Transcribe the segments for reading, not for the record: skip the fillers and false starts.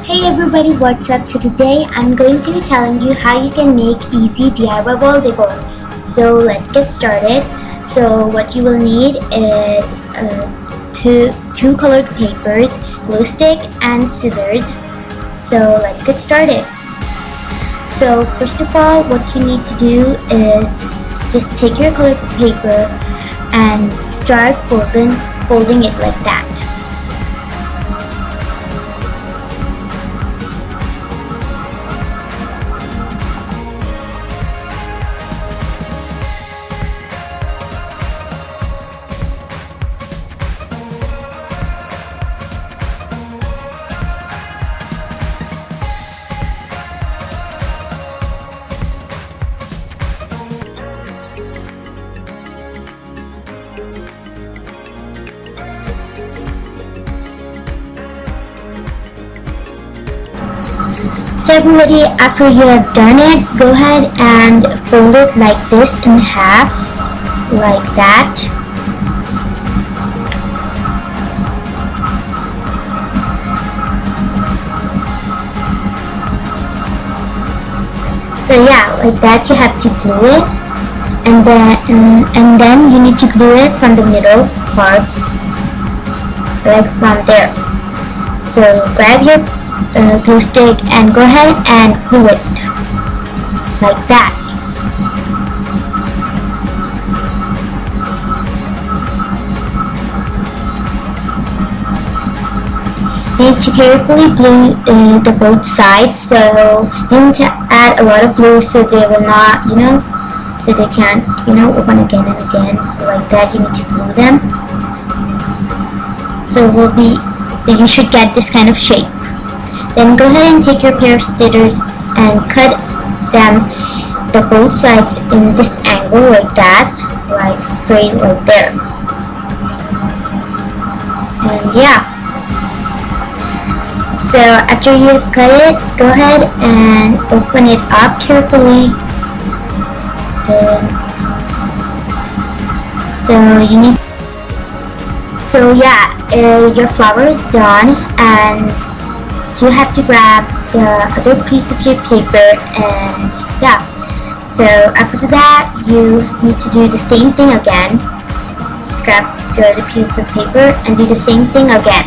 Hey everybody, what's up? So today I'm going to be telling you how you can make easy DIY wall decor. So let's get started. So what you will need is two colored papers, glue stick and scissors. So let's get started. So first of all, what you need to do is just take your colored paper and start folding it like that. So everybody, after you have done it, go ahead and fold it like this in half, like that. So yeah, like that you have to glue it, and then you need to glue it from the middle part, like from there. So grab your glue stick and go ahead and glue it like that. You need to carefully glue the both sides, so you need to add a lot of glue so they will not, so they can't, open again and again. So like that, you need to glue them. So you should get this kind of shape. Then go ahead and take your pair of scissors and cut them the both sides in this angle like that, like straight right there. And yeah. So after you've cut it, go ahead and open it up carefully. So yeah, your flower is done, and you have to grab the other piece of your paper, and yeah. So after that, you need to do the same thing again. Just grab your other piece of paper and do the same thing again.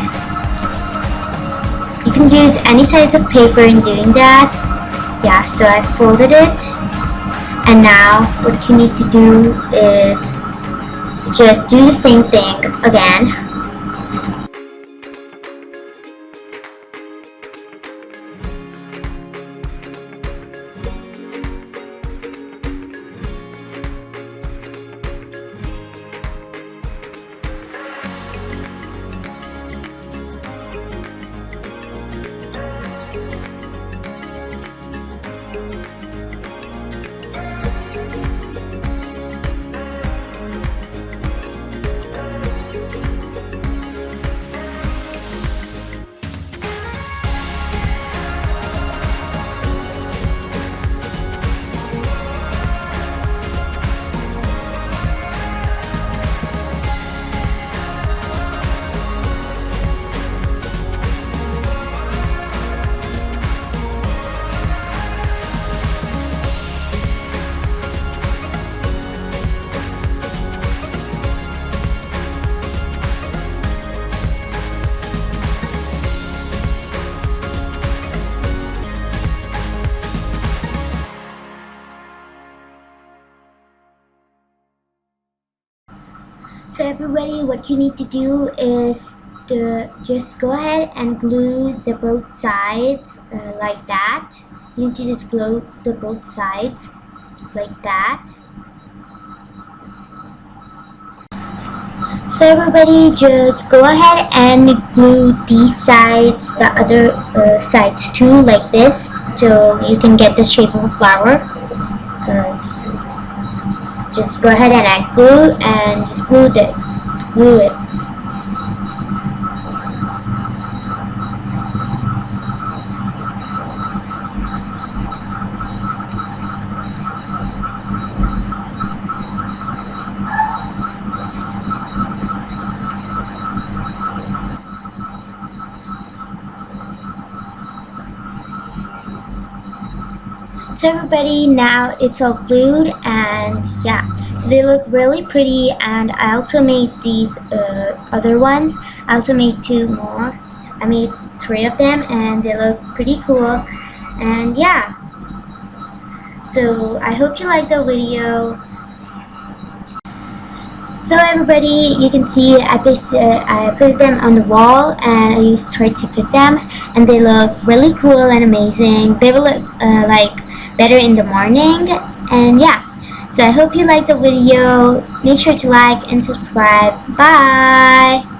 You can use any size of paper in doing that. Yeah, so I folded it, and now what you need to do is just do the same thing again. So everybody, what you need to do is to just go ahead and glue the both sides like that. You need to just glue the both sides like that. So everybody, just go ahead and glue these sides, the other sides too, like this, so you can get the shape of a flower. Just go ahead and add glue and just glue it. So everybody, now it's all glued, and yeah, so they look really pretty. And I also made these other ones. I also made 2 more. I made 3 of them, and they look pretty cool. And yeah, so I hope you liked the video. So everybody, you can see I put them on the wall, and I used Try to put them, and they look really cool and amazing. They will look like better in the morning. And yeah, so I hope you liked the video. Make sure to like and subscribe. Bye.